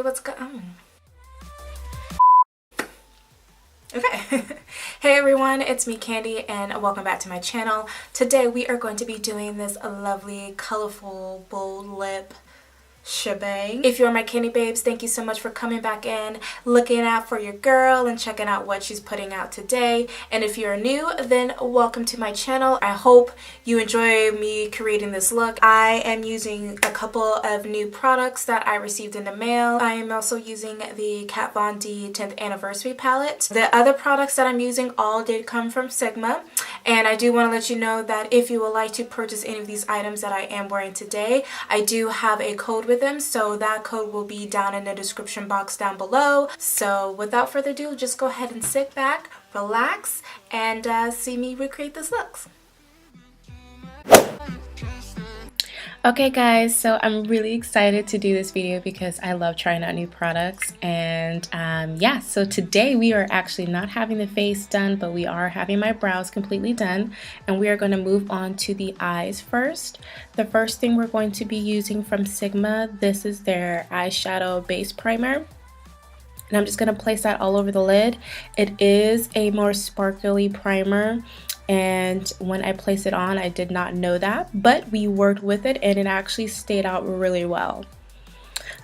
what's going on? Okay. Hey everyone, it's me Kandi and welcome back to my channel. Today we are going to be doing this lovely, colorful, bold lip shebang. If you're my Kandi babes, thank you so much for coming back in, looking out for your girl and checking out what she's putting out today. And if you're new, then welcome to my channel. I hope you enjoy me creating this look. I am using a couple of new products that I received in the mail. I am also using the Kat Von D 10th anniversary palette. The other products that I'm using all did come from Sigma, and I do want to let you know that if you would like to purchase any of these items that I am wearing today, I do have a code with them, so that code will be down in the description box down below. So without further ado, just go ahead and sit back, relax, and see me recreate this look. Okay guys, so I'm really excited to do this video because I love trying out new products, and yeah, so today we are actually not having the face done, but we are having my brows completely done, and we are going to move on to the eyes first. The first thing we're going to be using from Sigma, this is their eyeshadow base primer. And I'm just going to place that all over the lid. It is a more sparkly primer, and when I placed it on I did not know that, but we worked with it and it actually stayed out really well.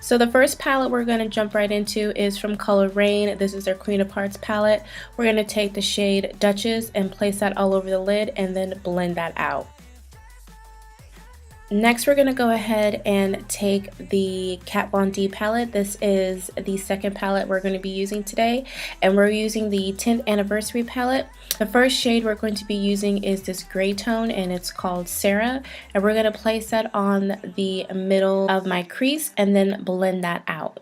So the first palette we're going to jump right into is from Raine. This is their Queen of Hearts palette. We're going to take the shade Duchess and place that all over the lid and then blend that out. Next, we're going to go ahead and take the Kat Von D palette. This is the second palette we're going to be using today, and we're using the 10th anniversary palette. The first shade we're going to be using is this gray tone, and it's called Sarah, and we're going to place that on the middle of my crease and then blend that out.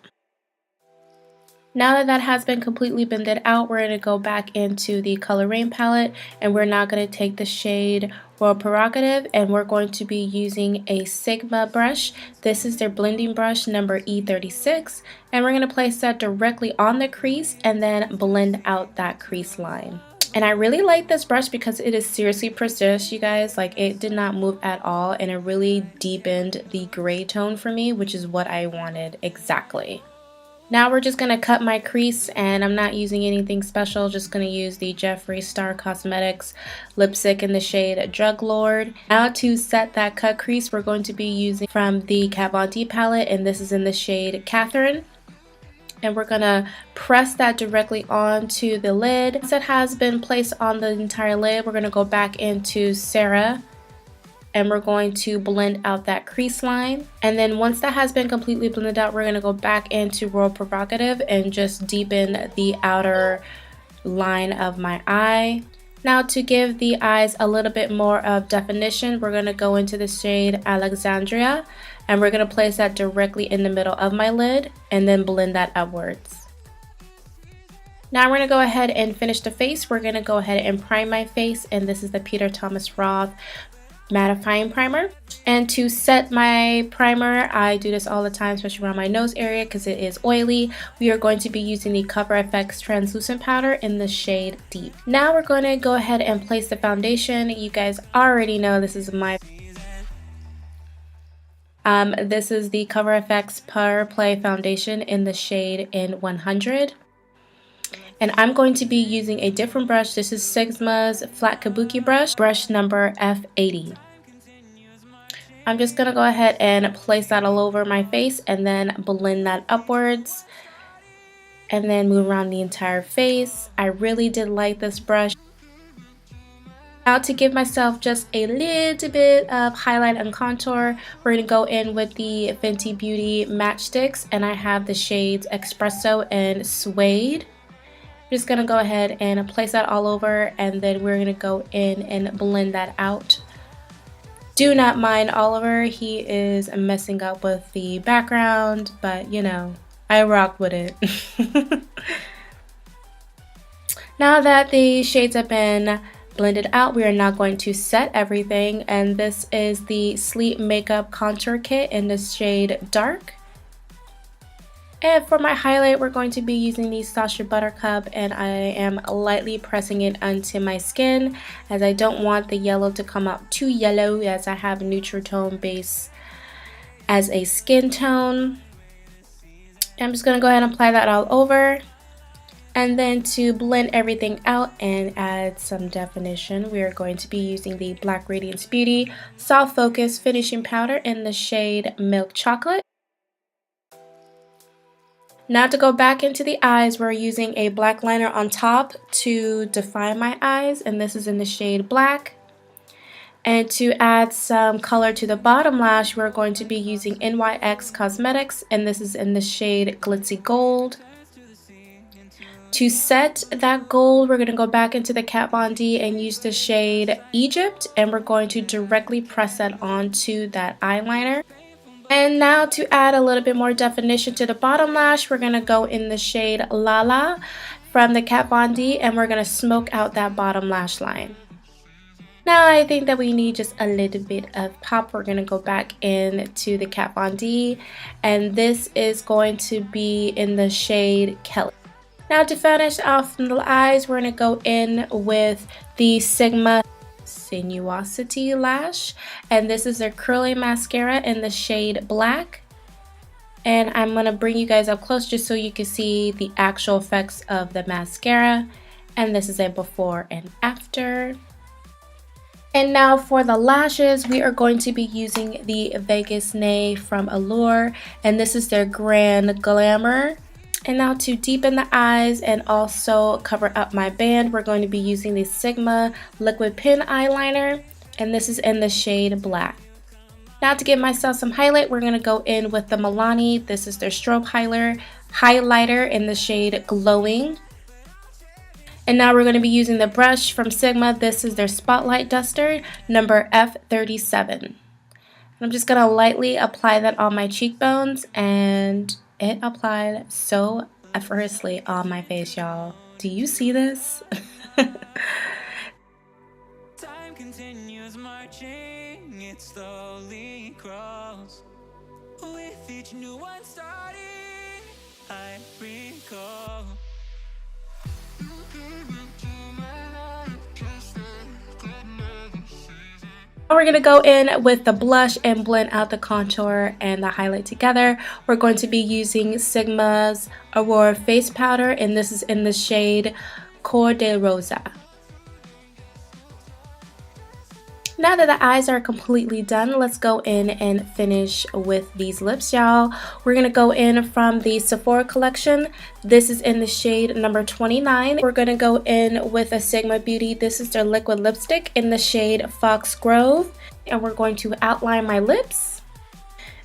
Now that that has been completely blended out, we're going to go back into the Raine palette, and we're now going to take the shade Royal Pergative, and we're going to be using a Sigma brush. This is their blending brush number E36, and we're going to place that directly on the crease and then blend out that crease line. And I really like this brush because it is seriously precise, you guys. Like, it did not move at all, and it really deepened the gray tone for me, which is what I wanted exactly. Now we're just going to cut my crease, and I'm not using anything special, just going to use the Jeffree Star Cosmetics lipstick in the shade Drug Lord. Now to set that cut crease, we're going to be using from the Kat Von D palette, and this is in the shade Catherine. And we're going to press that directly onto the lid. Once it has been placed on the entire lid, we're going to go back into Sarah, and we're going to blend out that crease line. And then once that has been completely blended out, we're going to go back into Royal Pergative and just deepen the outer line of my eye. Now to give the eyes a little bit more of definition, we're going to go into the shade Alexandria, and we're going to place that directly in the middle of my lid and then blend that upwards. Now we're going to go ahead and finish the face. We're going to go ahead and prime my face, and this is the Peter Thomas Roth mattifying primer. And to set my primer, I do this all the time, especially around my nose area because it is oily. We are going to be using the Cover FX translucent powder in the shade Deep. Now we're going to go ahead and place the foundation. You guys already know this is my this is the Cover FX Power Play foundation in the shade in 100. And I'm going to be using a different brush. This is Sigma's flat Kabuki brush number F80. I'm just going to go ahead and place that all over my face and then blend that upwards and then move around the entire face. I really did like this brush. Now to give myself just a little bit of highlight and contour, we're going to go in with the Fenty Beauty matchsticks, and I have the shades Espresso and Suede. I'm just going to go ahead and place that all over, and then we're going to go in and blend that out. Do not mind Oliver, he is messing up with the background, but you know, I rock with it. Now that the shades have been blended out, we are now going to set everything, and this is the Sleep Makeup Contour Kit in the shade Dark. And for my highlight, we're going to be using the Sacha Buttercup, and I am lightly pressing it onto my skin as I don't want the yellow to come out too yellow, as I have a neutral tone base as a skin tone. I'm just going to go ahead and apply that all over. And then to blend everything out and add some definition, we are going to be using the Black Radiance Beauty Soft Focus Finishing Powder in the shade Milk Chocolate. Now to go back into the eyes, we're using a black liner on top to define my eyes, and this is in the shade Black. And to add some color to the bottom lash, we're going to be using NYX Cosmetics, and this is in the shade Glitzy Gold. To set that gold, we're going to go back into the Kat Von D and use the shade Egypt, and we're going to directly press that onto that eyeliner. And now to add a little bit more definition to the bottom lash, we're going to go in the shade Lala from the Kat Von D, and we're going to smoke out that bottom lash line. Now I think that we need just a little bit of pop. We're going to go back into the Kat Von D, and this is going to be in the shade Kelly. Now to finish off the eyes, we're going to go in with the Sigma Sinuosity Lash, and this is their curling mascara in the shade Black. And I'm going to bring you guys up close just so you can see the actual effects of the mascara, and this is a before and after. And now for the lashes, we are going to be using the Vegas Nay from Allure, and this is their Grand Glamour. And now to deepen the eyes and also cover up my band, we're going to be using the Sigma Liquid Pen Eyeliner, and this is in the shade Black. Now to give myself some highlight, we're going to go in with the Milani. This is their Strobe Highlighter in the shade Glowing. And now we're going to be using the brush from Sigma. This is their Spotlight Duster, number F37. I'm just going to lightly apply that on my cheekbones, and it applied so effortlessly on my face, y'all. Do you see this? Time continues marching, it slowly crawls. With each new one starting, I recall. Now we're going to go in with the blush and blend out the contour and the highlight together. We're going to be using Sigma's Aurora Face Powder, and this is in the shade Cor-De-Rosa. Now that the eyes are completely done, let's go in and finish with these lips, y'all. We're going to go in from the Sephora collection. This is in the shade number 29. We're going to go in with a Sigma Beauty. This is their liquid lipstick in the shade Fox Grove. And we're going to outline my lips.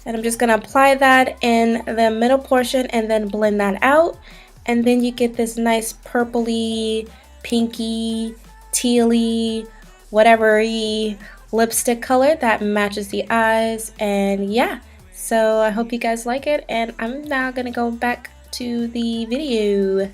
And I'm just going to apply that in the middle portion and then blend that out. And then you get this nice purpley, pinky, tealy, whatever-y lipstick color that matches the eyes. And yeah, so I hope you guys like it, and I'm now gonna go back to the video.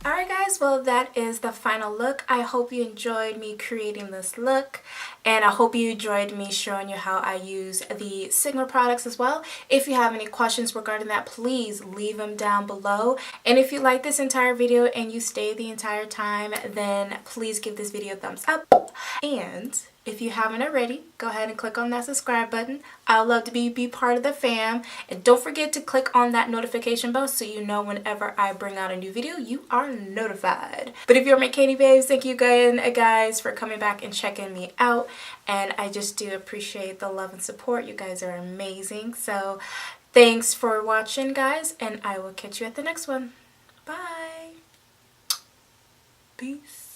Alright guys, well that is the final look. I hope you enjoyed me creating this look, and I hope you enjoyed me showing you how I use the Sigma products as well. If you have any questions regarding that, please leave them down below. And if you like this entire video and you stay the entire time, then please give this video a thumbs up. And if you haven't already, go ahead and click on that subscribe button. I'd love to be part of the fam. And don't forget to click on that notification bell so you know whenever I bring out a new video, you are notified. But if you're my Kandi babes, thank you guys for coming back and checking me out. And I just do appreciate the love and support. You guys are amazing. So thanks for watching, guys, and I will catch you at the next one. Bye. Peace.